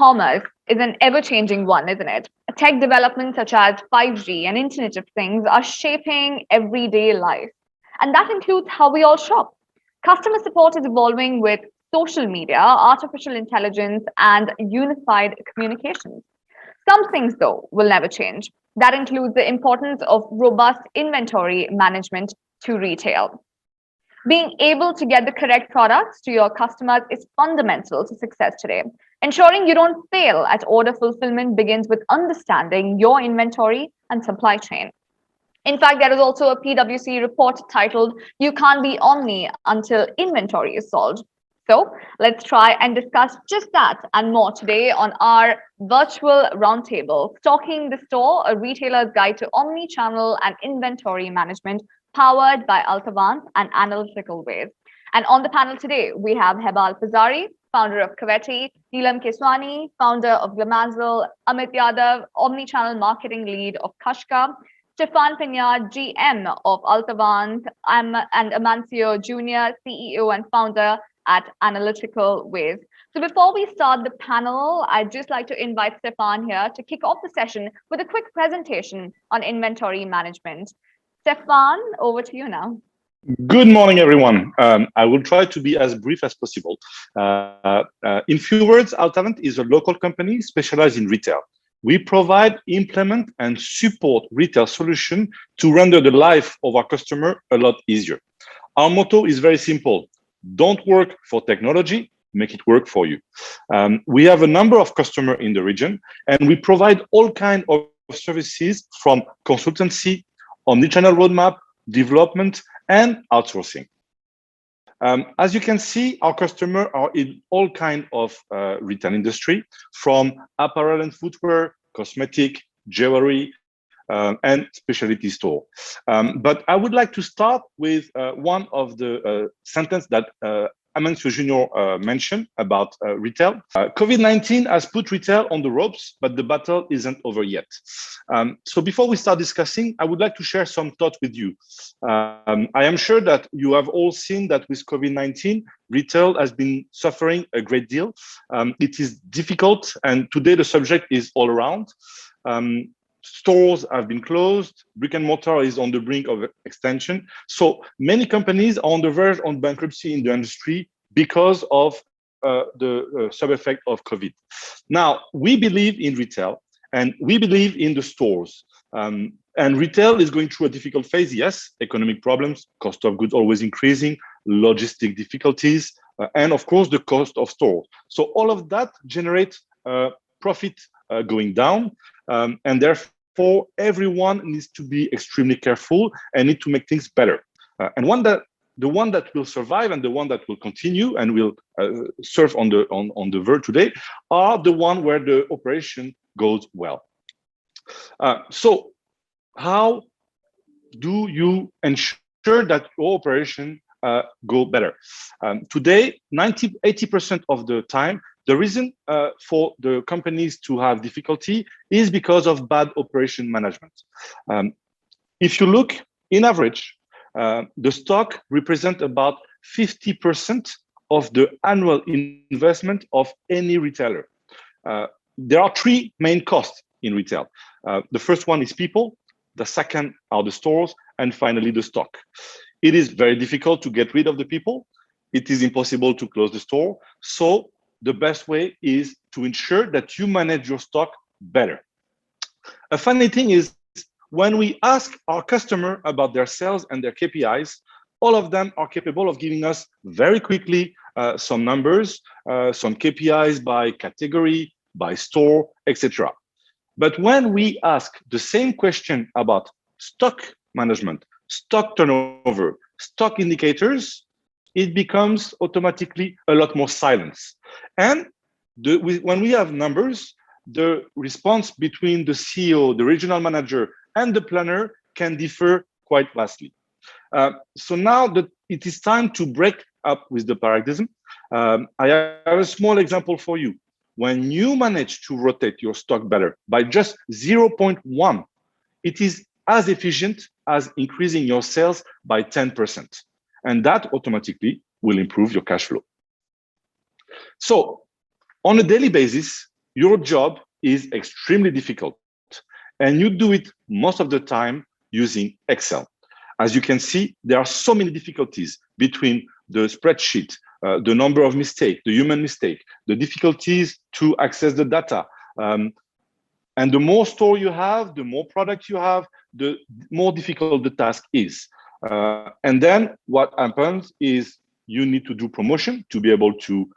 e-commerce is an ever-changing one, isn't it? Tech developments such as 5G and Internet of Things are shaping everyday life. And that includes how we all shop. Customer support is evolving with social media, artificial intelligence, and unified communications. Some things, though, will never change. That includes the importance of robust inventory management to retail. Being able to get the correct products to your customers is fundamental to success today. Ensuring you don't fail at order fulfillment begins with understanding your inventory and supply chain. In fact, there is also a PwC report titled, "You Can't Be Omni Until Inventory is Solved." So let's try and discuss just that and more today on our virtual roundtable, Stocking the Store, a retailer's guide to omni-channel and inventory management, powered by Altavant and Analyticalways. And on the panel today, we have Heba Fazari, founder of Coveti, Neelam Keswani, founder of Glamanzel, Amit Yadav, omni-channel marketing lead of Kashka, Stéphane Pignard, GM of Altavant, and Amancio Jr., CEO and founder at Analyticalways. So before we start the panel, I'd just like to invite Stéphane here to kick off the session with a quick presentation on inventory management. Stéphane, over to you now. Good morning, everyone. I will try to be as brief as possible. In few words, Altavant is a local company specialized in retail. We provide, implement, and support retail solutions to render the life of our customer a lot easier. Our motto is very simple. Don't work for technology, make it work for you. We have a number of customers in the region, and we provide all kinds of services from consultancy, omnichannel roadmap, development, and outsourcing. As you can see, our customers are in all kinds of retail industry, from apparel and footwear, cosmetic, jewelry, and specialty store. But I would like to start with one of the sentence that Amancio Jr. mentioned about retail. COVID-19 has put retail on the ropes, but the battle isn't over yet. So before we start discussing, I would like to share some thoughts with you. I am sure that you have all seen that with COVID-19, retail has been suffering a great deal. It is difficult, and today the subject is all around. Stores have been closed, brick and mortar is on the brink of extension. So many companies are on the verge of bankruptcy in the industry because of the sub-effect of COVID. Now, we believe in retail and we believe in the stores. And retail is going through a difficult phase, yes, economic problems, cost of goods always increasing, logistic difficulties, and of course, the cost of stores. So all of that generates profit going down. And therefore, everyone needs to be extremely careful and need to make things better. And the one that will survive and the one that will continue and will surf on the verge today are the one where the operation goes well. So how do you ensure that your operation go better? Today, 80% of the time, the reason for the companies to have difficulty is because of bad operation management. If you look in average, the stock represents about 50% of the annual investment of any retailer. There are three main costs in retail. The first one is people, the second are the stores, and finally the stock. It is very difficult to get rid of the people. It is impossible to close the store. So the best way is to ensure that you manage your stock better. A funny thing is, when we ask our customer about their sales and their KPIs, all of them are capable of giving us very quickly some numbers, some KPIs by category, by store, etc. But when we ask the same question about stock management, stock turnover, stock indicators, it becomes automatically a lot more silence. And when we have numbers, the response between the CEO, the regional manager, and the planner can differ quite vastly. So now that it is time to break up with the paradigm, I have a small example for you. When you manage to rotate your stock better by just 0.1, it is as efficient as increasing your sales by 10%. And that automatically will improve your cash flow. So on a daily basis, your job is extremely difficult and you do it most of the time using Excel. As you can see, there are so many difficulties between the spreadsheet, the number of mistakes, the human mistake, the difficulties to access the data. And the more store you have, the more product you have, the more difficult the task is. And then what happens is you need to do promotion to be able to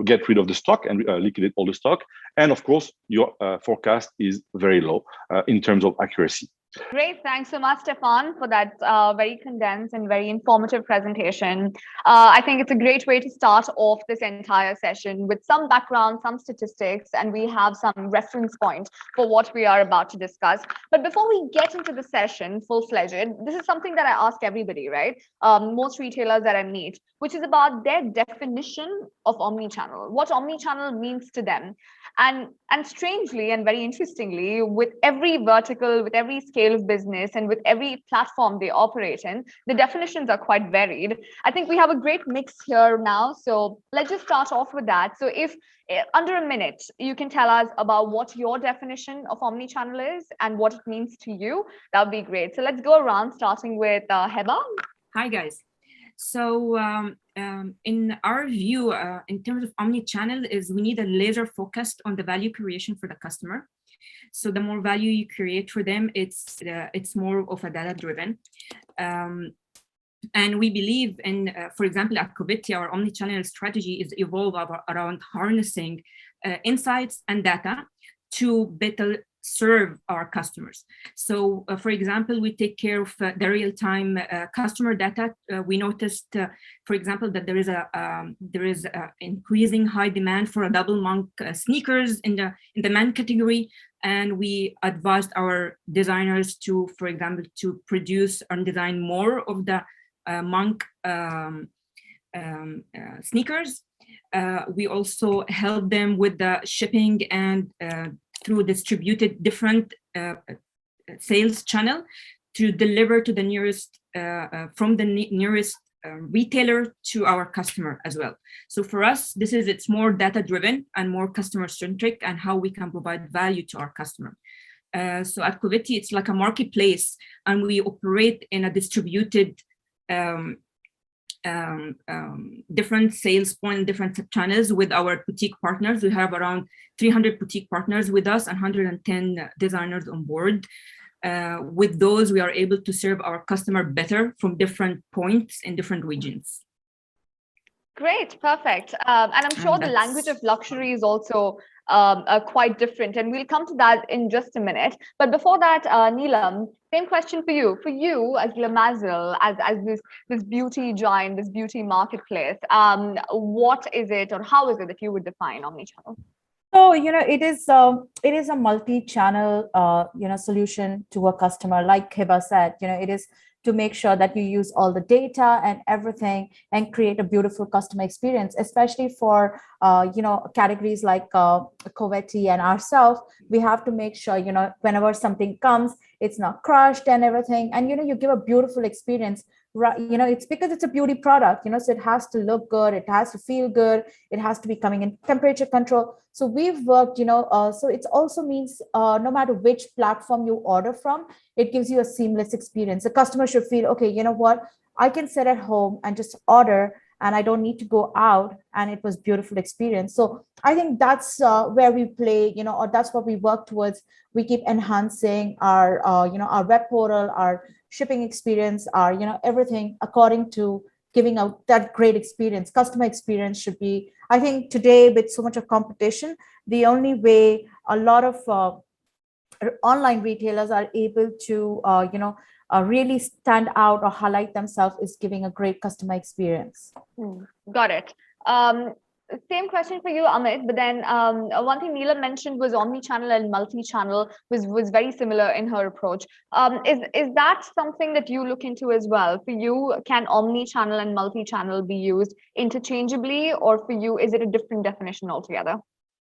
get rid of the stock and liquidate all the stock. And of course, your forecast is very low in terms of accuracy. Great. Thanks so much, Stéphane, for that very condensed and very informative presentation. I think it's a great way to start off this entire session with some background, some statistics, and we have some reference point for what we are about to discuss. But before we get into the session full-fledged, this is something that I ask everybody, right? Most retailers that I meet, which is about their definition of omnichannel, what omnichannel means to them. And strangely and very interestingly, with every vertical, with every scale of business, and with every platform they operate in, the definitions are quite varied. I think we have a great mix here now. So let's just start off with that. So if under a minute, you can tell us about what your definition of omnichannel is and what it means to you, that would be great. So let's go around, starting with Heba. Hi, guys. So in our view, in terms of omnichannel, is we need a laser focused on the value creation for the customer. So the more value you create for them, it's more of a data driven. And we believe in, for example, at Coveti, our omnichannel strategy is evolve around harnessing insights and data to better serve our customers. So, for example, we take care of the real-time customer data. We noticed, for example, that there is a increasing high demand for a double monk sneakers in the men category, and we advised our designers to, for example, to produce and design more of the monk sneakers. We also help them with the shipping and through distributed different sales channel to deliver to the nearest, from the nearest retailer to our customer as well. So for us, it's more data driven and more customer centric and how we can provide value to our customer. So at Coveti, it's like a marketplace and we operate in a distributed different sales point, different channels with our boutique partners. We have around 300 boutique partners with us and 110 designers on board. With those, we are able to serve our customer better from different points in different regions. Great, perfect. And I'm sure the language of luxury is also quite different, and we'll come to that in just a minute. But before that, Neelam, same question for you. For you, as Le Mazel, as this beauty giant, this beauty marketplace, what is it, or how is it that you would define omnichannel? So, it is a multi-channel, solution to a customer. Like Heba said, it is to make sure that you use all the data and everything and create a beautiful customer experience, especially for, categories like Coveti and ourselves. We have to make sure, whenever something comes, it's not crushed and everything. And, you give a beautiful experience. It's because it's a beauty product, so it has to look good, it has to feel good, it has to be coming in temperature control. So we've worked, so it also means no matter which platform you order from, it gives you a seamless experience. The customer should feel, okay, you know what, I can sit at home and just order and I don't need to go out, and it was beautiful experience. So I think that's where we play, or that's what we work towards. We keep enhancing our, our web portal, our shipping experience, our, everything according to giving out that great experience. Customer experience should be, I think today with so much of competition, the only way a lot of online retailers are able to, really stand out or highlight themselves is giving a great customer experience. Got it. Same question for you, Amit, but then one thing Neelam mentioned was omnichannel and multi-channel was very similar in her approach. Is that something that you look into as well? For you, can omnichannel and multi-channel be used interchangeably, or for you, is it a different definition altogether?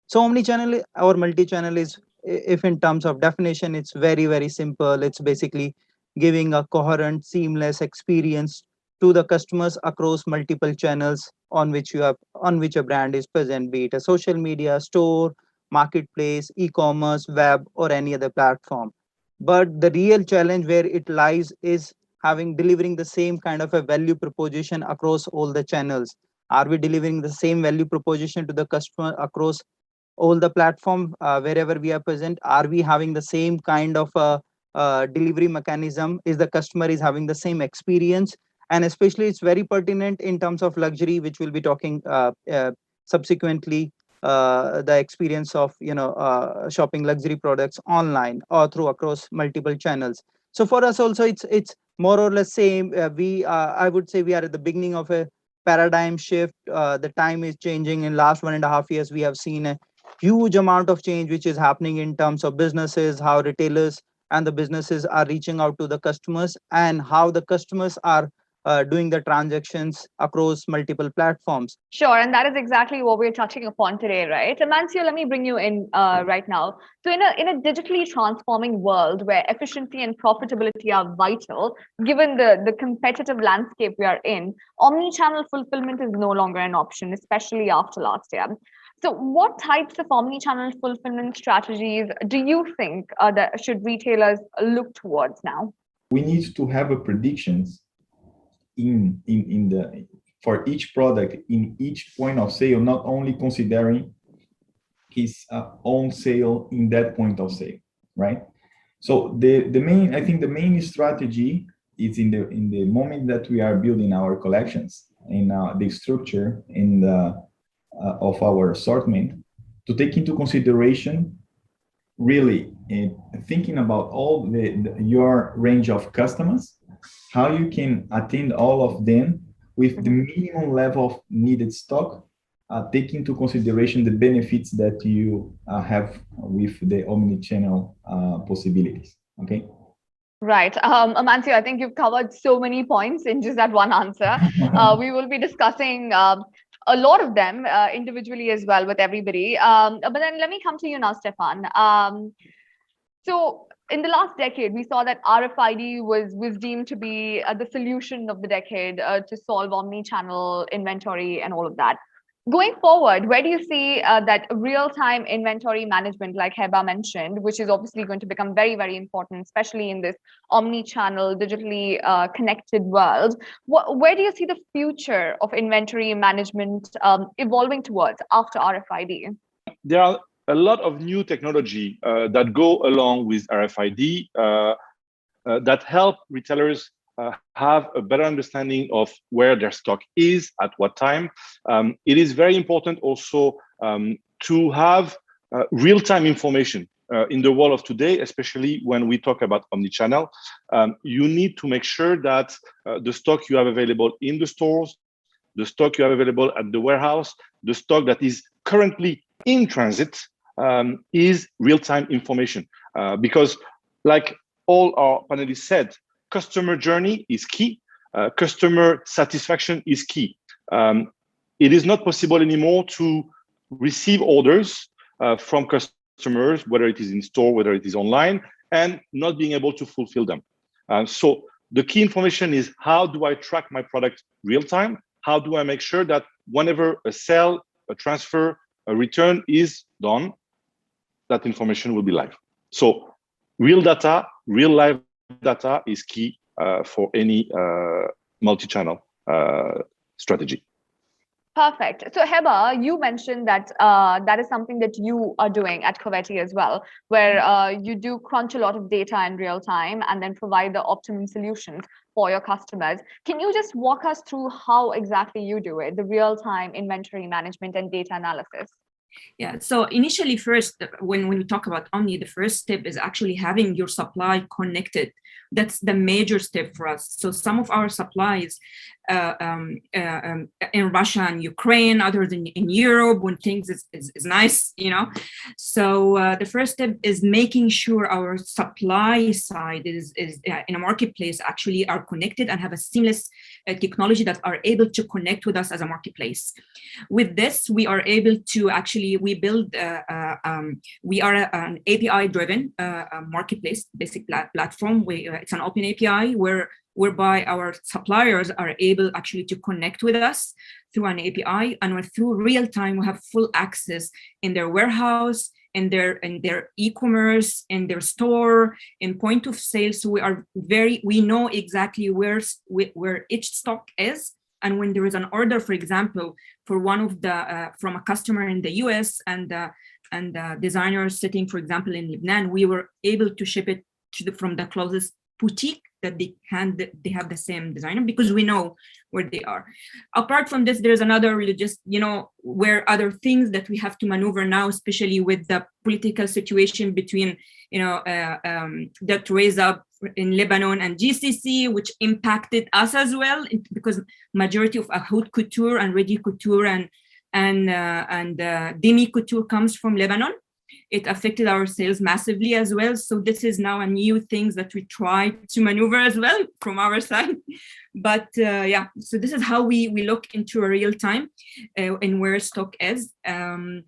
So omnichannel or multi-channel is, if in terms of definition, it's very, very simple. It's basically giving a coherent, seamless experience to the customers across multiple channels on which a brand is present, be it a social media, store, marketplace, e-commerce, web, or any other platform. But the real challenge where it lies is delivering the same kind of a value proposition across all the channels. Are we delivering the same value proposition to the customer across all the platform wherever we are present? Are we having the same kind of delivery mechanism? Is the customer is having the same experience? And especially it's very pertinent in terms of luxury, which we'll be talking subsequently, the experience of shopping luxury products online or through across multiple channels. So for us also it's more or less same. I would say we are at the beginning of a paradigm shift. The time is changing. In last 1.5 years we have seen a huge amount of change which is happening in terms of businesses, how retailers and the businesses are reaching out to the customers, and how the customers are doing the transactions across multiple platforms. Sure, and that is exactly what we're touching upon today, right? Amancio, let me bring you in right now. So in a digitally transforming world where efficiency and profitability are vital, given the competitive landscape we are in, omni-channel fulfillment is no longer an option, especially after last year. So what types of omni-channel fulfillment strategies do you think that should retailers look towards now? We need to have a predictions for each product in each point of sale, not only considering his own sale in that point of sale, right? So I think the main strategy is in the moment that we are building our collections, in the structure of our assortment, to take into consideration really thinking about all your range of customers, how you can attend all of them with the minimum level of needed stock, take into consideration the benefits that you have with the omni-channel possibilities. Okay. Right. Amancio, I think you've covered so many points in just that one answer. We will be discussing a lot of them individually as well with everybody. But then let me come to you now, Stéphane. So in the last decade, we saw that RFID was deemed to be the solution of the decade to solve omni-channel inventory and all of that. Going forward, where do you see that real-time inventory management, like Heba mentioned, which is obviously going to become very, very important, especially in this omni-channel, digitally connected world? Where do you see the future of inventory management evolving towards after RFID? There are a lot of new technology that go along with RFID that help retailers have a better understanding of where their stock is at what time. It is very important also to have real-time information in the world of today, especially when we talk about omnichannel. You need to make sure that the stock you have available in the stores, the stock you have available at the warehouse, the stock that is currently in transit is real-time information. Because like all our panelists said, customer journey is key. Customer satisfaction is key. It is not possible anymore to receive orders from customers, whether it is in store, whether it is online, and not being able to fulfill them. So the key information is, how do I track my product real time? How do I make sure that whenever a sale, a transfer, a return is done, that information will be live? So real data, real live data is key for any multi-channel strategy. Perfect. So Heba, you mentioned that that is something that you are doing at Coveti as well, where you do crunch a lot of data in real time and then provide the optimum solutions for your customers. Can you just walk us through how exactly you do it, the real-time inventory management and data analysis? Yeah, so initially first, when we talk about Omni, the first step is actually having your supply connected. That's the major step for us. So some of our supplies in Russia and Ukraine, others in Europe, when things is nice, you know. So the first step is making sure our supply side is in a marketplace actually are connected and have a seamless technology that are able to connect with us as a marketplace. With this, we are able to actually, we build, we are an API-driven marketplace, basic platform. It's an open API where whereby our suppliers are able actually to connect with us through an API, and through real time we have full access in their warehouse, in their e-commerce, in their store, in point of sale. So we know exactly where each stock is. And when there is an order, for example, for one of the from a customer in the US and designers sitting, for example, in Lebanon, we were able to ship it from the closest boutique that they have the same designer, because we know where they are. Apart from this, there's another just, where other things that we have to maneuver now, especially with the political situation between, that raised up in Lebanon and GCC, which impacted us as well, because majority of haute couture and ready couture and demi couture comes from Lebanon. It affected our sales massively as well. So this is now a new thing that we try to maneuver as well from our side. But so this is how we look into a real time in where stock is. And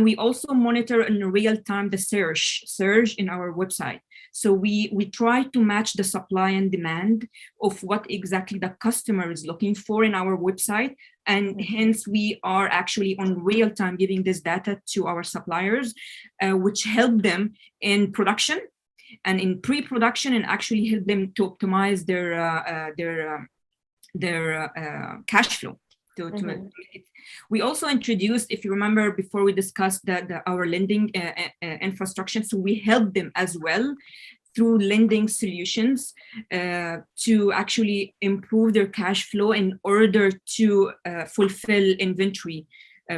we also monitor in real time the surge in our website. So we try to match the supply and demand of what exactly the customer is looking for in our website. And hence we are actually on real time giving this data to our suppliers, which help them in production and in pre-production, and actually help them to optimize their cash flow. We also introduced, if you remember, before we discussed our lending infrastructure, so we help them as well through lending solutions to actually improve their cash flow in order to fulfill inventory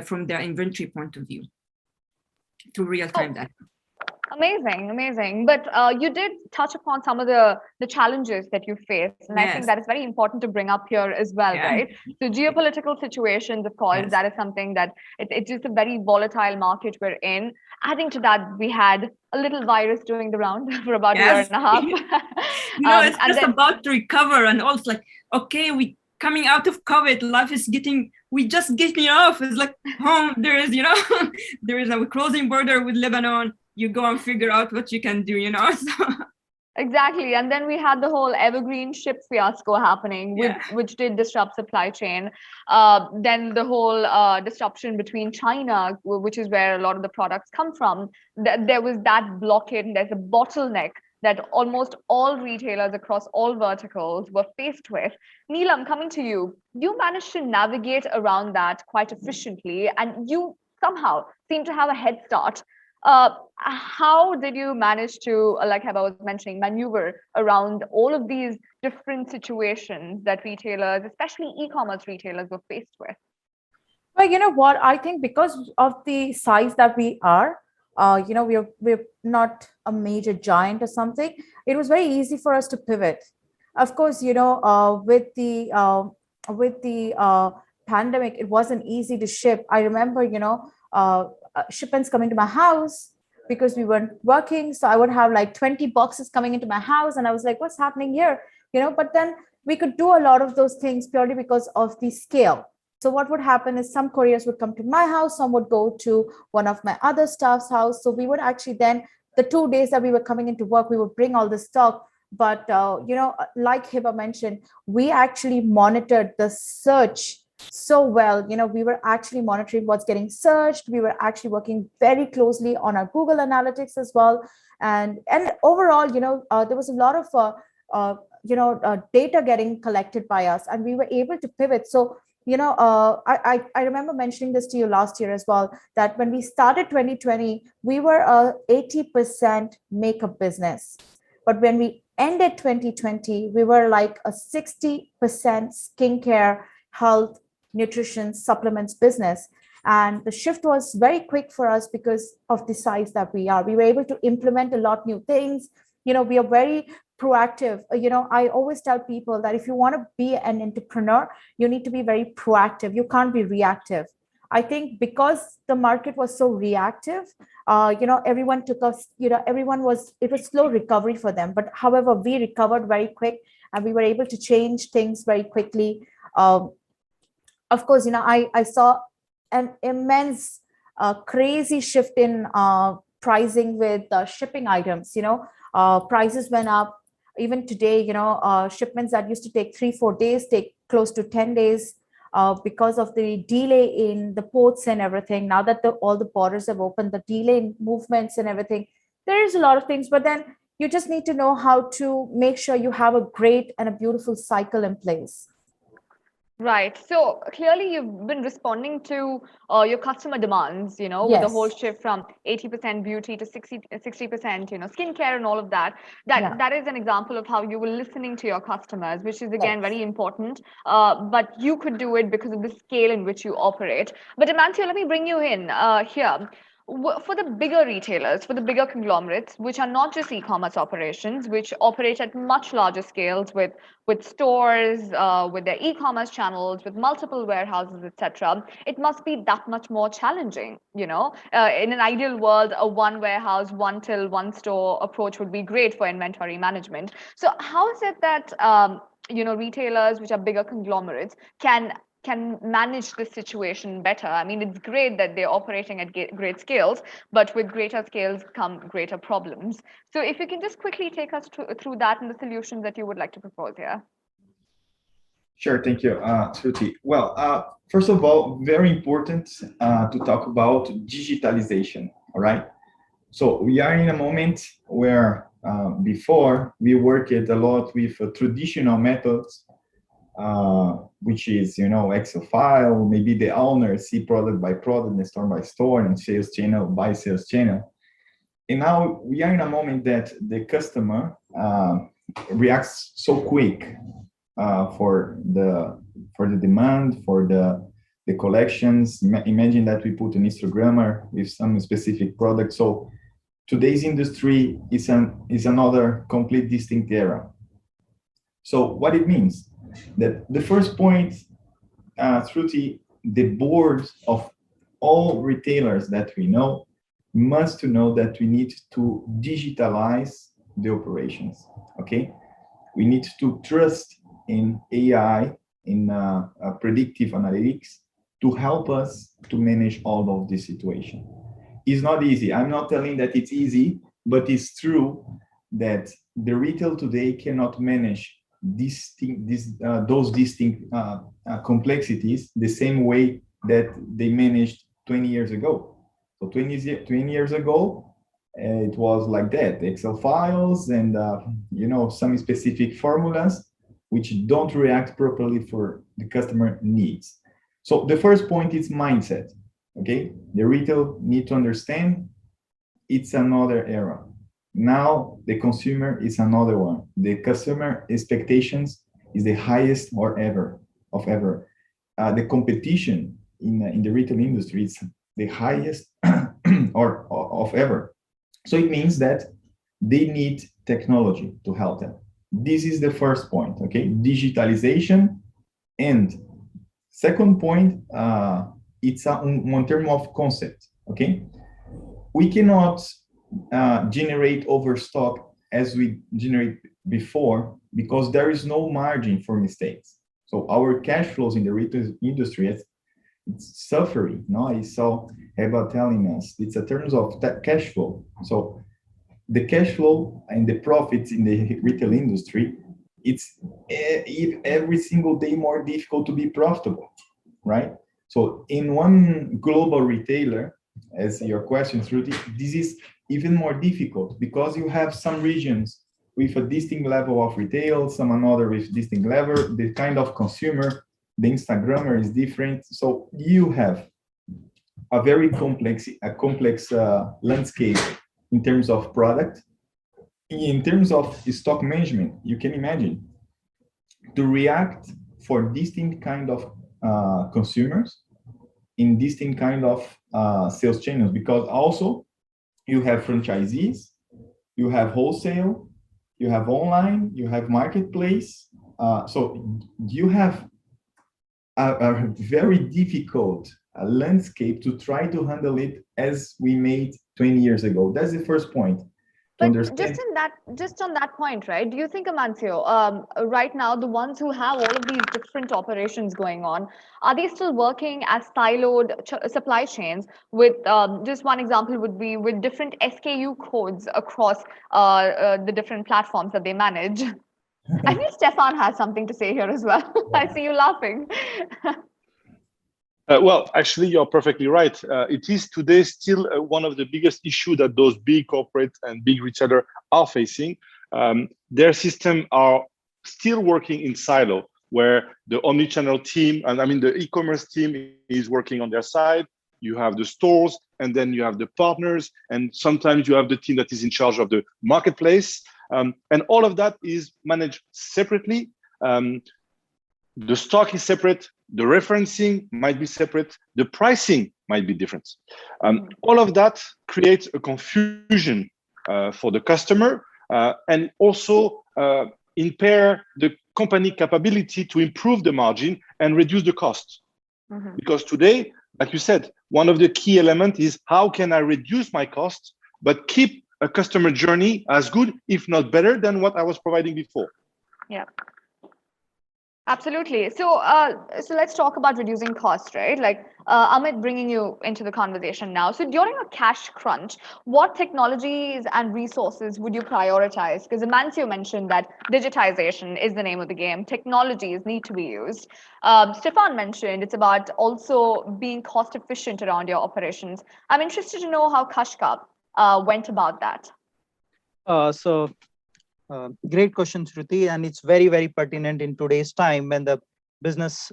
from the inventory point of view through real-time data. Amazing. But you did touch upon some of the challenges that you face. And I think that is very important to bring up here as well, right? So geopolitical situations, of course, that is something that it's just a very volatile market we're in. Adding to that, we had a little virus doing the round for about a year and a half. It's just about to recover, and also like, okay, we coming out of COVID, life is we just getting off. It's like home, there is a closing border with Lebanon. You go and figure out what you can do, So. Exactly. And then we had the whole evergreen ship fiasco happening, which did disrupt supply chain. Then the whole disruption between China, which is where a lot of the products come from. There was that blockade, and there's a bottleneck that almost all retailers across all verticals were faced with. Neelam, coming to you, you managed to navigate around that quite efficiently, and you somehow seem to have a head start. How did you manage to, like Heba was mentioning, maneuver around all of these different situations that retailers, especially e-commerce retailers, were faced with? Well, you know what? I think because of the size that we are, we're not a major giant or something. It was very easy for us to pivot. Of course, with the pandemic, it wasn't easy to ship. I remember, shipments coming to my house because we weren't working. So I would have like 20 boxes coming into my house, and I was like, what's happening here? But then we could do a lot of those things purely because of the scale. So what would happen is some couriers would come to my house, some would go to one of my other staff's house. So we would actually then, the 2 days that we were coming into work, we would bring all this stock. But, like Heba mentioned, we actually monitored the search so well. We were actually monitoring what's getting searched. We were actually working very closely on our Google Analytics as well. And overall, there was a lot of, data getting collected by us, and we were able to pivot. So, I remember mentioning this to you last year as well, that when we started 2020, we were a 80% makeup business. But when we ended 2020, we were like a 60% skincare, health, nutrition, supplements business. And the shift was very quick for us because of the size that we are. We were able to implement a lot of new things. We are very proactive. I always tell people that if you want to be an entrepreneur, you need to be very proactive. You can't be reactive. I think because the market was so reactive, everyone took us, it was slow recovery for them. But however, we recovered very quick, and we were able to change things very quickly. Of course, I saw an immense, crazy shift in pricing with shipping items. Prices went up. even today, shipments that used to take 3-4 days take close to 10 days because of the delay in the ports and everything. Now that all the borders have opened, the delay in movements and everything, there is a lot of things, but then you just need to know how to make sure you have a great and a beautiful cycle in place. Right. So clearly you've been responding to your customer demands, with the Yes. whole shift from 80% beauty to 60%, skincare and all of that. That is an example of how you were listening to your customers, which is again very important. But you could do it because of the scale in which you operate. But Amancio, let me bring you in here. For the bigger retailers, for the bigger conglomerates, which are not just e-commerce operations, which operate at much larger scales with stores, with their e-commerce channels, with multiple warehouses, etc., it must be that much more challenging. In an ideal world, a one warehouse, one till, one store approach would be great for inventory management. So how is it that retailers, which are bigger conglomerates, can manage this situation better? I mean, it's great that they're operating at great scales, but with greater scales come greater problems. So if you can just quickly take us through that and the solutions that you would like to propose here. Sure, thank you, Shruti. Well, first of all, very important to talk about digitalization, all right? So we are in a moment where before we worked a lot with traditional methods, which is, Excel file, maybe the owner see product by product and store by store and sales channel by sales channel. And now we are in a moment that the customer reacts so quick for the demand, for the collections. Imagine that we put an Instagrammer with some specific product. So today's industry is another complete distinct era. So what it means? That the first point, Shruti, the boards of all retailers that we know must to know that we need to digitalize the operations, okay? We need to trust in AI, in predictive analytics to help us to manage all of this situation. It's not easy. I'm not telling that it's easy, but it's true that the retail today cannot manage those distinct complexities the same way that they managed 20 years ago. So 20 years ago, it was like that, Excel files and some specific formulas which don't react properly for the customer needs. So the first point is mindset, okay? The retail need to understand it's another era. Now the consumer is another one. The customer expectations is the highest of ever. The competition in the retail industry is the highest of ever. So it means that they need technology to help them. This is the first point, okay? Digitalization. And second point, it's one term of concept, okay? We cannot generate overstock as we generate before because there is no margin for mistakes. So our cash flows in the retail industry, it's suffering. No, I saw Heba telling us it's a terms of that cash flow. So the cash flow and the profits in the retail industry, it's every single day more difficult to be profitable, right? So in one global retailer, as your question, Shruti, this is even more difficult because you have some regions with a distinct level of retail, some another with distinct level, the kind of consumer, the Instagrammer is different. So you have a very complex landscape in terms of product. In terms of stock management, you can imagine to react for distinct kind of consumers in distinct kind of sales channels, because also you have franchisees, you have wholesale, you have online, you have marketplace. So you have a very difficult landscape to try to handle it as we made 20 years ago. That's the first point. to But understand. just on that point, right? Do you think, Amancio, right now the ones who have all of these different operations going on, are they still working as siloed supply chains? With just one example would be with different SKU codes across the different platforms that they manage. I think Stéphane has something to say here as well. I see you laughing. Well, actually, you're perfectly right. It is today still one of the biggest issues that those big corporate and big retailers are facing. Their systems are still working in silo, where the omnichannel team, and I mean the e-commerce team is working on their side. You have the stores, and then you have the partners, and sometimes you have the team that is in charge of the marketplace. And all of that is managed separately. The stock is separate, the referencing might be separate, the pricing might be different. All of that creates a confusion for the customer and also impair the company capability to improve the margin and reduce the cost. Because today, like you said, one of the key elements is how can I reduce my cost, but keep a customer journey as good, if not better, than what I was providing before. Yeah. Absolutely. So, so let's talk about reducing costs, right? Like Amit, bringing you into the conversation now. So, during a cash crunch, what technologies and resources would you prioritize? Because Amancio mentioned that digitization is the name of the game. Technologies need to be used. Stéphane mentioned it's about also being cost efficient around your operations. I'm interested to know how Kashka went about that. Great question, Shruti, and it's very, very pertinent in today's time when the business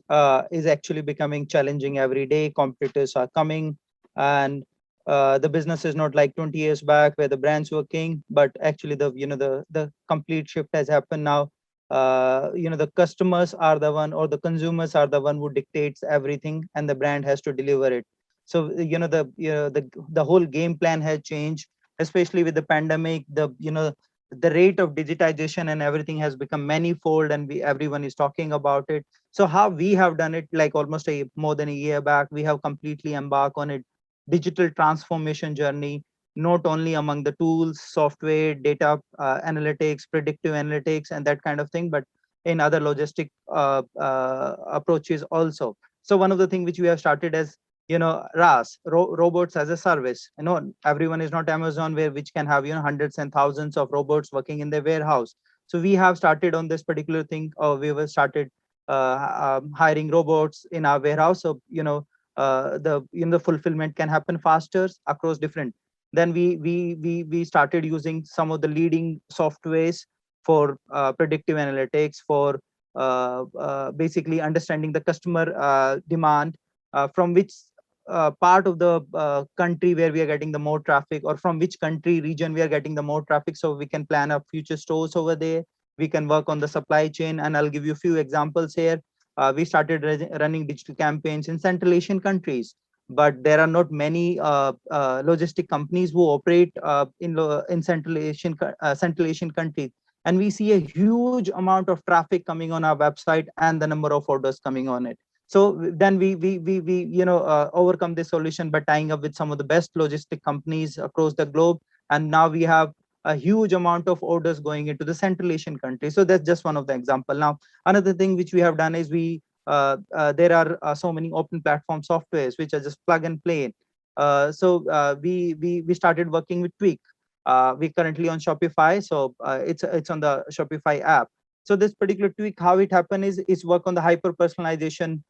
is actually becoming challenging every day. Competitors are coming, and the business is not like 20 years back where the brands were king, but actually the complete shift has happened now. The customers are the one, or the consumers are the one who dictates everything, and the brand has to deliver it. So the whole game plan has changed, especially with the pandemic. The rate of digitization and everything has become manifold, and everyone is talking about it. So how we have done it, like almost more than a year back, we have completely embarked on a digital transformation journey, not only among the tools, software, data analytics, predictive analytics, and that kind of thing, but in other logistic approaches also. So one of the things which we have started as RAS, robots as a service. Everyone is not Amazon, which can have hundreds and thousands of robots working in their warehouse. So we have started on this particular thing. We have started hiring robots in our warehouse. So the fulfillment can happen faster across different. Then we started using some of the leading softwares for predictive analytics, for basically understanding the customer demand, from which part of the country where we are getting the more traffic, or from which country region we are getting the more traffic, so we can plan our future stores over there. We can work on the supply chain, and I'll give you a few examples here. We started running digital campaigns in Central Asian countries, but there are not many logistic companies who operate in Central Asian countries, and we see a huge amount of traffic coming on our website and the number of orders coming on it. So then we overcome this solution by tying up with some of the best logistic companies across the globe, and now we have a huge amount of orders going into the Central Asian countries. So that's just one of the example. Now another thing which we have done is there are so many open platform softwares which are just plug and play. We started working with Tweak. We currently on Shopify, so it's on the Shopify app. So this particular Tweak, how it happened is work on the hyper personalization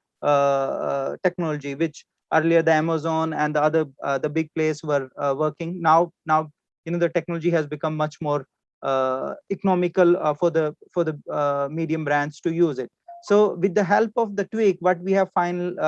technology, which earlier the Amazon and the other the big players were working. Now the technology has become much more economical for the medium brands to use it. So with the help of the Tweak, what we have find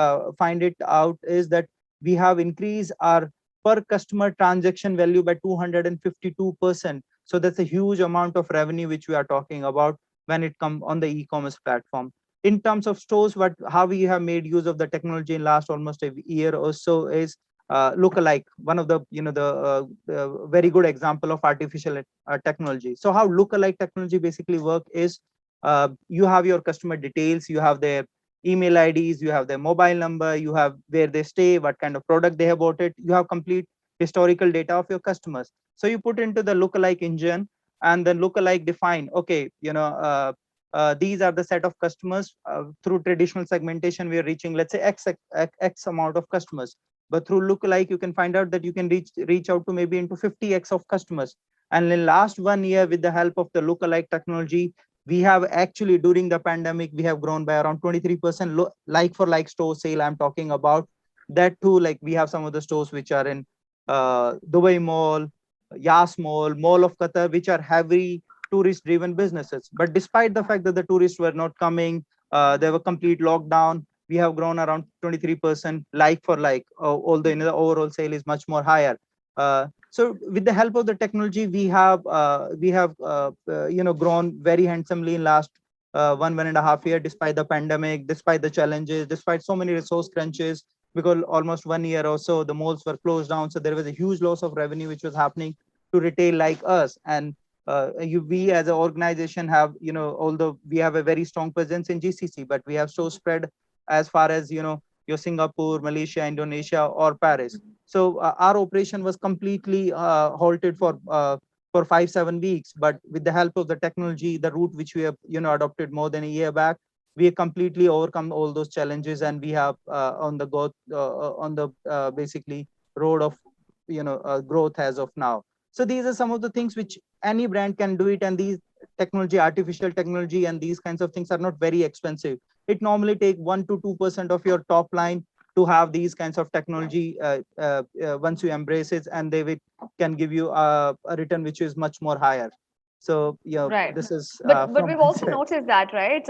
it out is that we have increased our per customer transaction value by 252%. So that's a huge amount of revenue which we are talking about when it comes on the e-commerce platform. In terms of stores, how we have made use of the technology in last almost a year or so is lookalike, one of the very good example of artificial technology. So how lookalike technology basically work is you have your customer details, you have their email IDs, you have their mobile number, you have where they stay, what kind of product they have bought it, you have complete historical data of your customers. So you put into the lookalike engine, and then lookalike define, okay, these are the set of customers. Through traditional segmentation, we are reaching, let's say, X amount of customers. But through lookalike, you can find out that you can reach out to maybe into 50X of customers. And in last 1 year, with the help of the lookalike technology, we have actually, during the pandemic, we have grown by around 23% like-for-like store sale I'm talking about. That too, like we have some of the stores which are in Dubai Mall, Yas Mall, Mall of Qatar, which are heavy tourist-driven businesses. But despite the fact that the tourists were not coming, there were complete lockdown, we have grown around 23% like-for-like, although the overall sale is much more higher. So with the help of the technology, we have grown very handsomely in last 1.5 years, despite the pandemic, despite the challenges, despite so many resource crunches, because almost 1 year or so the malls were closed down. So there was a huge loss of revenue which was happening to retail like us. And we as an organization have, although we have a very strong presence in GCC, but we have stores spread as far as, your Singapore, Malaysia, Indonesia, or Paris. So our operation was completely halted for 5-7 weeks. But with the help of the technology, the route which we have, adopted more than a year back, we completely overcome all those challenges, and we have on the basically road of growth as of now. So these are some of the things which any brand can do it, and these technology, artificial technology, and these kinds of things are not very expensive. It normally takes 1 to 2% of your top line to have these kinds of technology once you embrace it, and they can give you a return which is much more higher. So Right. this is. But we've also noticed that, right?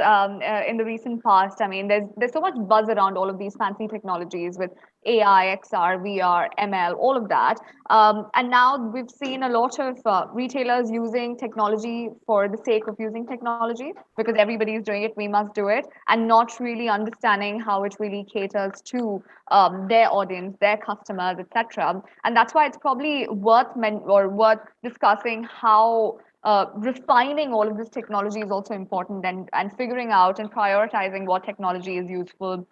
In the recent past, I mean, there's so much buzz around all of these fancy technologies with AI, XR, VR, ML, all of that. And now we've seen a lot of retailers using technology for the sake of using technology, because everybody is doing it, we must do it, and not really understanding how it really caters to their audience, their customers, etc. And that's why it's probably worth discussing how refining all of this technology is also important, and figuring out and prioritizing what technology is useful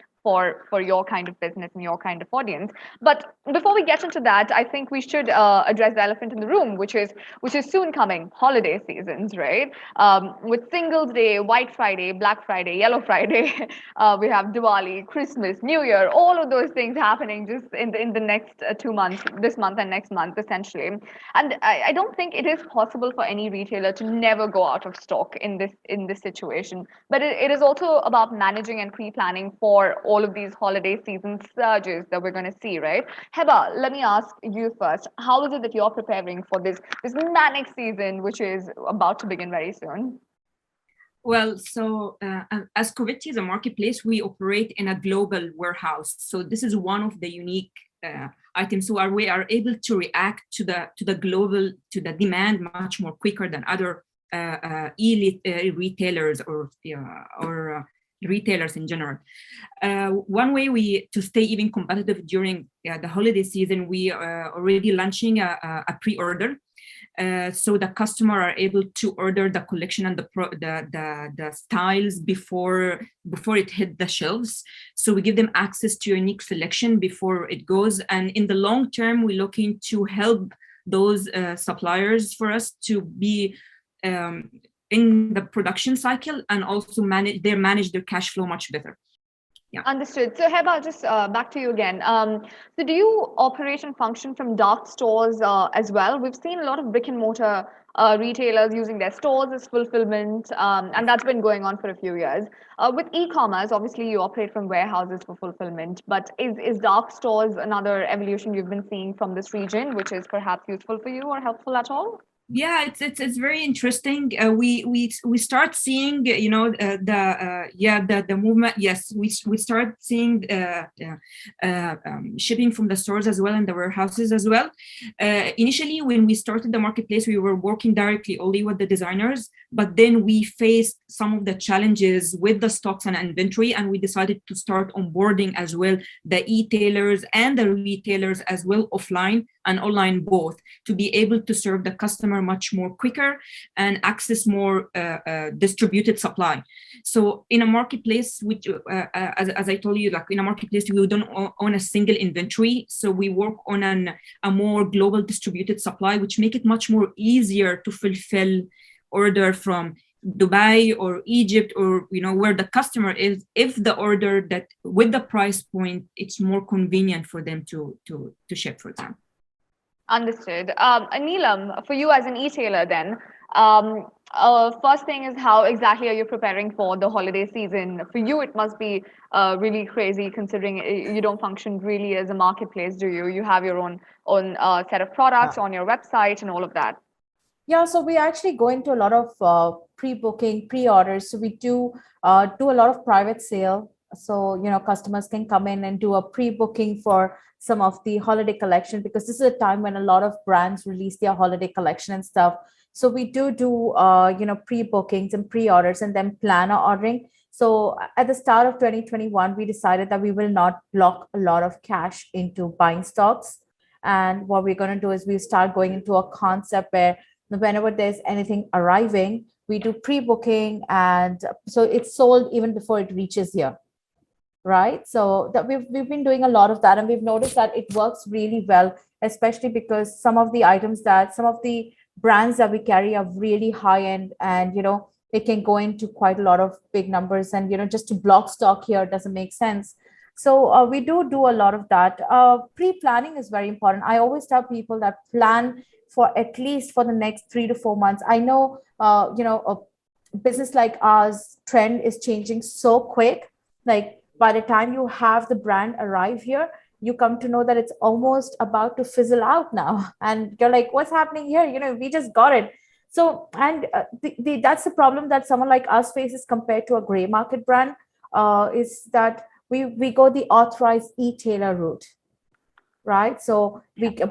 for your kind of business and your kind of audience. But before we get into that, I think we should address the elephant in the room, which is soon coming, holiday seasons, right? With Singles Day, White Friday, Black Friday, Yellow Friday, we have Diwali, Christmas, New Year, all of those things happening just in the next 2 months, this month and next month, essentially. And I don't think it is possible for any retailer to never go out of stock in this situation. But it is also about managing and pre-planning for all of these holiday season surges that we're going to see, right? Heba, let me ask you first. How is it that you're preparing for this manic season, which is about to begin very soon? Well, so as Coveti is a marketplace, we operate in a global warehouse. So this is one of the unique items. So we are able to react to the demand much more quicker than other retailers or retailers in general. One way to stay even competitive during the holiday season, we are already launching a pre-order. So the customer are able to order the collection and the styles before it hit the shelves. So we give them access to unique selection before it goes. And in the long term, we're looking to help those suppliers for us to be in the production cycle, and also manage their cash flow much better. Yeah. Understood. So Heba, just back to you again. So do you operate and function from dark stores as well? We've seen a lot of brick and mortar retailers using their stores as fulfillment, and that's been going on for a few years. With e-commerce, obviously you operate from warehouses for fulfillment, but is dark stores another evolution you've been seeing from this region, which is perhaps useful for you or helpful at all? Yeah, it's very interesting. We start seeing the movement. Yes, we start seeing shipping from the stores as well, and the warehouses as well. Initially, when we started the marketplace, we were working directly only with the designers, but then we faced some of the challenges with the stocks and inventory, and we decided to start onboarding as well the e-tailers and the retailers as well, offline and online both, to be able to serve the customer much more quicker and access more distributed supply. So in a marketplace, which as I told you, like in a marketplace, we don't own a single inventory. So we work on a more global distributed supply, which make it much more easier to fulfill order from Dubai or Egypt, or where the customer is, if the order that with the price point, it's more convenient for them to ship, for example. Understood. Neelam, for you as an e-tailer then, first thing is, how exactly are you preparing for the holiday season? For you, it must be really crazy, considering you don't function really as a marketplace, do you? You have your own set of products on your website and all of that. Yeah, so we actually go into a lot of pre-booking, pre-orders. So we do a lot of private sale. So, customers can come in and do a pre-booking for some of the holiday collection, because this is a time when a lot of brands release their holiday collection and stuff. So we do pre-bookings and pre-orders, and then planner ordering. So at the start of 2021, we decided that we will not block a lot of cash into buying stocks. And what we're going to do is we start going into a concept where whenever there's anything arriving, we do pre-booking, and so it's sold even before it reaches here. Right. So that we've been doing a lot of that, and we've noticed that it works really well, especially because some of the brands that we carry are really high end, and it can go into quite a lot of big numbers, and just to block stock here doesn't make sense. So we do a lot of that. Pre-planning is very important. I always tell people that plan for at least for the next 3 to 4 months. I know a business like ours, trend is changing so quick. Like, by the time you have the brand arrive here, you come to know that it's almost about to fizzle out now. And you're like, what's happening here? We just got it. So, and that's the problem that someone like us faces compared to a gray market brand, is that we go the authorized e-tailer route, right? So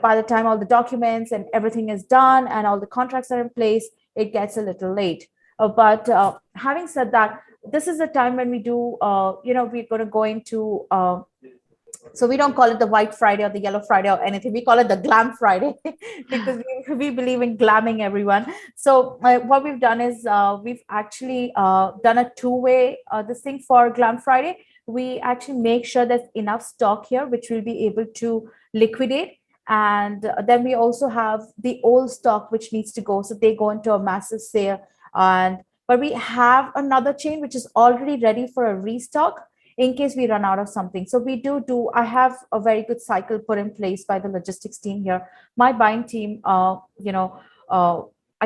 by the time all the documents and everything is done and all the contracts are in place, it gets a little late. But having said that, this is the time when we do, we're going to go into, so we don't call it the White Friday or the Yellow Friday or anything. We call it the Glam Friday because we believe in glamming everyone. So what we've done is we've actually done a two-way this thing for Glam Friday. We actually make sure there's enough stock here, which we'll be able to liquidate. And then we also have the old stock, which needs to go. So they go into a massive sale. But we have another chain which is already ready for a restock in case we run out of something. So we I have a very good cycle put in place by the logistics team here. My buying team, I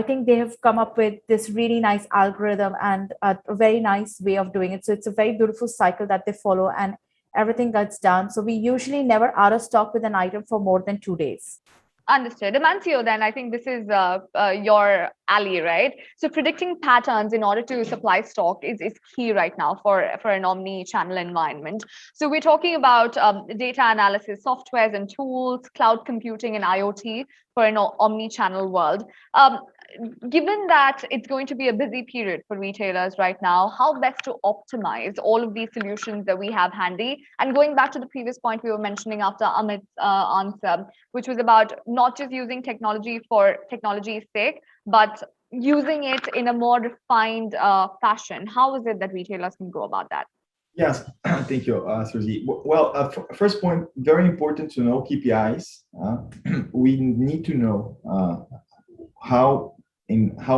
think they have come up with this really nice algorithm and a very nice way of doing it. So it's a very beautiful cycle that they follow, and everything gets done. So we usually never out of stock with an item for more than 2 days. Understood. Amancio, then I think this is your alley, right? So predicting patterns in order to supply stock is key right now for an omni-channel environment. So we're talking about data analysis softwares and tools, cloud computing and IoT for an omni-channel world. Given that it's going to be a busy period for retailers right now, how best to optimize all of these solutions that we have handy? And going back to the previous point we were mentioning after Amit's answer, which was about not just using technology for technology's sake, but using it in a more refined fashion. How is it that retailers can go about that? Yes, thank you, Suzy. Well, first point, very important to know KPIs. We need to know how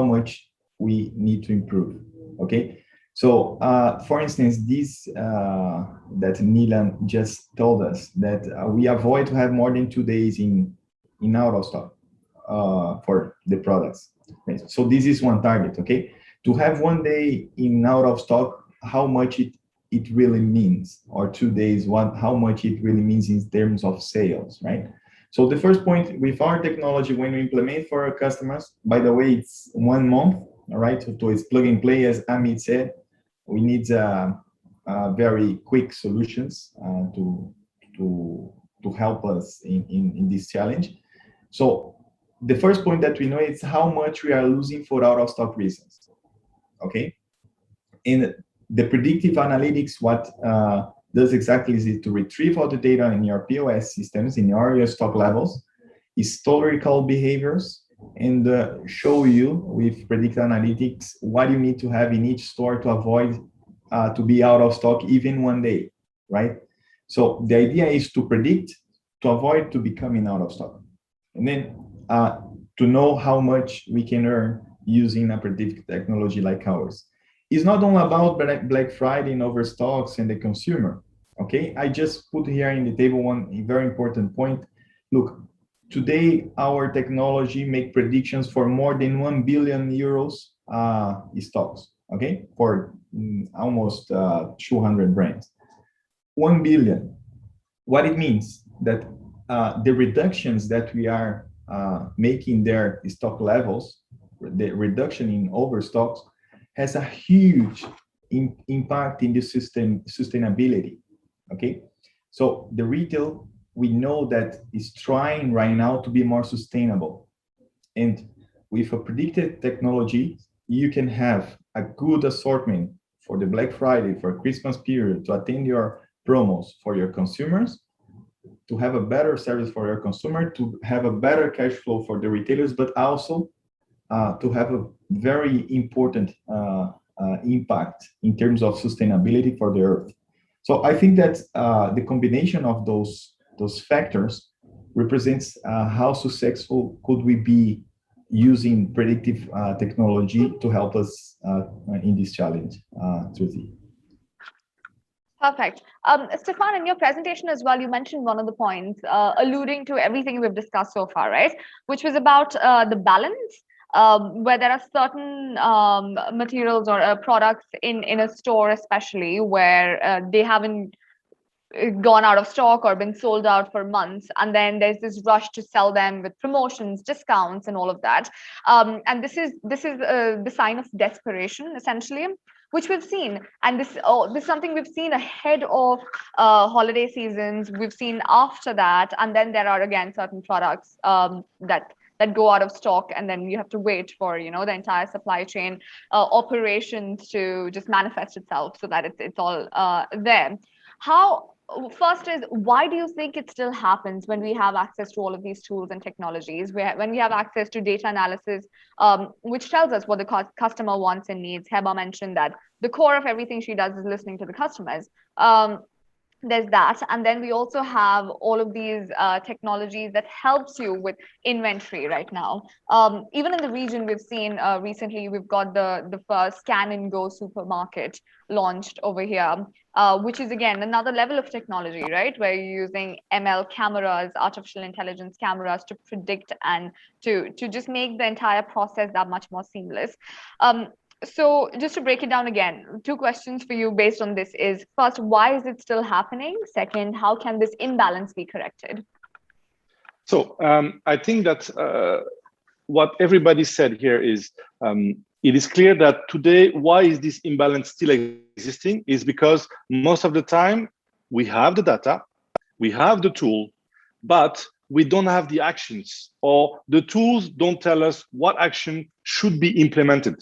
much we need to improve. Okay, so for instance, this that Neelam just told us that we avoid to have more than 2 days in out of stock for the products. Okay? So this is one target. Okay, to have 1 day in out of stock, how much it really means, or 2 days, how much it really means in terms of sales, right? So the first point, with our technology, when we implement for our customers, by the way, it's 1 month, all right? So it's plug and play, as Amit said. We need very quick solutions to help us in this challenge. So the first point that we know is how much we are losing for out of stock reasons. okay? And the predictive analytics, what does exactly is it to retrieve all the data in your POS systems, in your stock levels, historical behaviors, and show you with predictive analytics what you need to have in each store to avoid to be out of stock even one day, right? So the idea is to predict, to avoid to becoming out of stock, and then to know how much we can earn using a predictive technology like ours. It's not only about Black Friday and overstocks and the consumer, okay? I just put here in the table one very important point. Look, today our technology make predictions for more than 1 billion euros stocks, okay? For almost 200 brands. 1 billion. What it means that the reductions that we are making their stock levels, the reduction in overstocks, has a huge impact in the sustainability, okay? So the retail, we know that is trying right now to be more sustainable. And with a predicted technology, you can have a good assortment for the Black Friday, for Christmas period, to attend your promos for your consumers, to have a better service for your consumer, to have a better cash flow for the retailers, but also to have a very important impact in terms of sustainability for the earth. So I think that the combination of those factors represents how successful could we be using predictive technology to help us in this challenge, Trudy. Perfect. Stéphane, in your presentation as well, you mentioned one of the points alluding to everything we've discussed so far, right? Which was about the balance, where there are certain materials or products in a store, especially where they haven't gone out of stock or been sold out for months, and then there's this rush to sell them with promotions, discounts, and all of that. And this is the sign of desperation, essentially, which we've seen. And this is something we've seen ahead of holiday seasons. We've seen after that, and then there are again certain products that go out of stock, and then you have to wait for the entire supply chain operations to just manifest itself so that it's all there. First is, why do you think it still happens when we have access to all of these tools and technologies, when we have access to data analysis, which tells us what the customer wants and needs? Heba mentioned that the core of everything she does is listening to the customers. There's that, and then we also have all of these technologies that helps you with inventory right now. Even in the region, we've seen recently, we've got the first scan and go supermarket launched over here, which is again another level of technology, right? Where you're using ML cameras, artificial intelligence cameras, to predict and to just make the entire process that much more seamless. So just to break it down again, two questions for you based on this is, first, why is it still happening? Second, how can this imbalance be corrected? So I think that what everybody said here is, it is clear that today, why is this imbalance still existing, is because most of the time we have the data, we have the tool, but we don't have the actions, or the tools don't tell us what action should be implemented.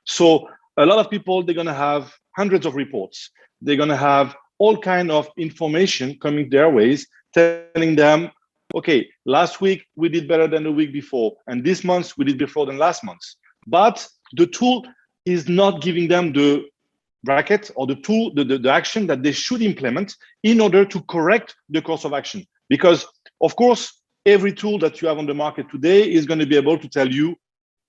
So a lot of people, they're going to have hundreds of reports. They're going to have all kind of information coming their ways, telling them, okay, last week we did better than the week before, and this month we did better than last month. But the tool is not giving them the bracket or the tool, the action that they should implement in order to correct the course of action. Because, of course, every tool that you have on the market today is going to be able to tell you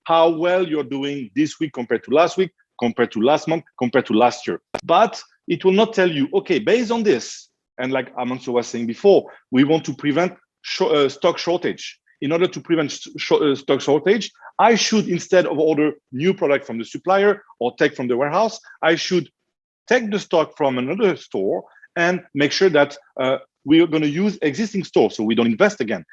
how well you're doing this week compared to last week, compared to last month, compared to last year. But it will not tell you, okay, based on this, and like Amancio was saying before, we want to prevent stock shortage. In order to prevent stock shortage, I should, instead of order new product from the supplier or take from the warehouse, I should take the stock from another store and make sure that we are going to use existing stores so we don't invest again.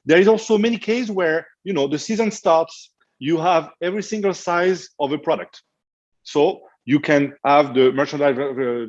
There is also many cases where, the season starts, you have every single size of a product. So you can have the merchandise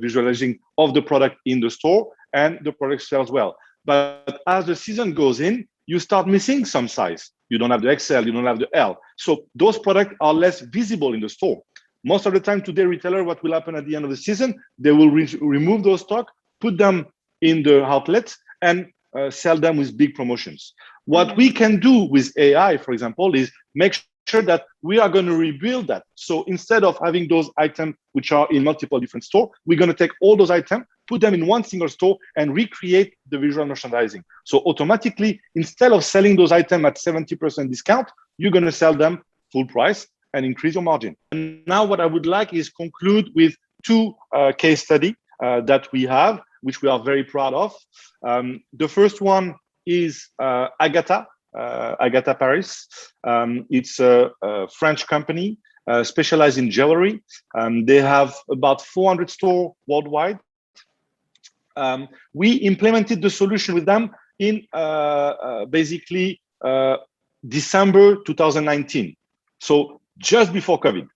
visualizing of the product in the store and the product sells well. But as the season goes in, you start missing some size. You don't have the XL, you don't have the L. So those products are less visible in the store. Most of the time today, retailer, what will happen at the end of the season, they will remove those stock, put them in the outlets, and sell them with big promotions. What we can do with AI, for example, is make sure that we are going to rebuild that. So instead of having those items which are in multiple different stores, we're going to take all those items, put them in one single store, and recreate the visual merchandising. So automatically, instead of selling those items at 70% discount, you're going to sell them full price and increase your margin. And now what I would like is conclude with two case studies that we have, which we are very proud of. The first one is Agatha Paris. It's a French company specialized in jewelry. They have about 400 stores worldwide. We implemented the solution with them in basically December 2019. So just before COVID.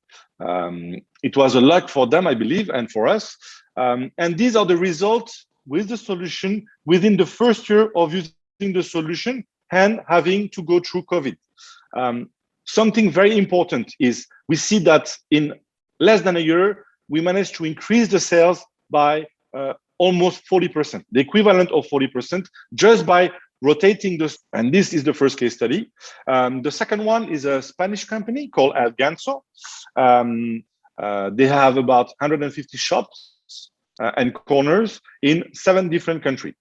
It was a luck for them, I believe, and for us. And these are the results with the solution within the first year of using the solution and having to go through COVID. Something very important is we see that in less than a year, we managed to increase the sales by almost 40%, the equivalent of 40%, just by rotating this. And this is the first case study. The second one is a Spanish company called El Ganso. They have about 150 shops and corners in 7 different countries.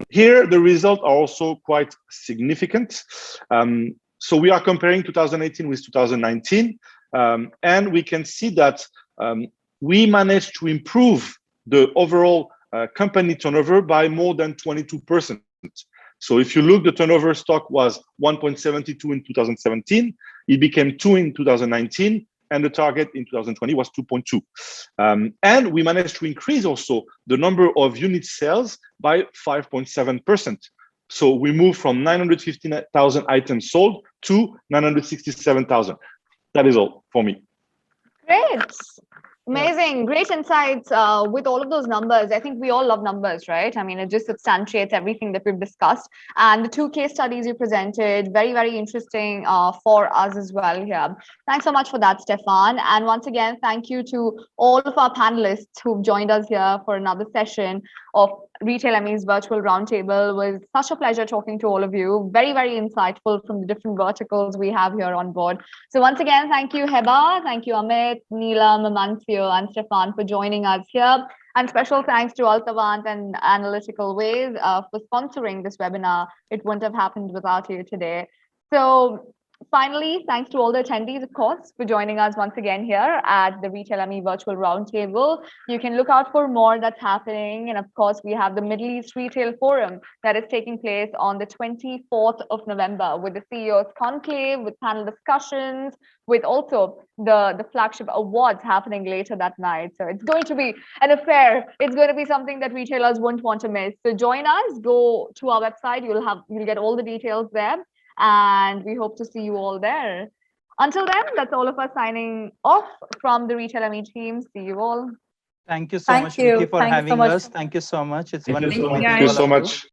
Here, the results are also quite significant. So we are comparing 2018 with 2019, and we can see that we managed to improve the overall company turnover by more than 22%. So if you look, the turnover stock was 1.72 in 2017, it became 2 in 2019, and the target in 2020 was 2.2. And we managed to increase also the number of unit sales by 5.7%. So we moved from 915,000 items sold to 967,000. That is all for me. Great. Amazing. Great insights with all of those numbers. I think we all love numbers, right? I mean, it just substantiates everything that we've discussed. And the 2 case studies you presented, very, very interesting for us as well here. Thanks so much for that, Stéphane. And once again, thank you to all of our panelists who've joined us here for another session of RetailMe's virtual roundtable. It was such a pleasure talking to all of you. Very, very insightful from the different verticals we have here on board. So once again, thank you, Heba. Thank you, Amit, Neelam, Amancio, and Stéphane for joining us here. And special thanks to Altavant and Analyticalways for sponsoring this webinar. It wouldn't have happened without you today. So finally, thanks to all the attendees, of course, for joining us once again here at the RetailMe Virtual Roundtable. You can look out for more that's happening. And of course, we have the Middle East Retail Forum that is taking place on the 24th of November with the CEO's Conclave, with panel discussions, with also the flagship awards happening later that night. So it's going to be an affair. It's going to be something that retailers won't want to miss. So join us, go to our website. You'll get all the details there. And we hope to see you all there. Until then, that's all of us signing off from the RetailMe team. See you all. Thank you so much, Vicky, for having us. Thank you so much. It's wonderful. Thank you so much.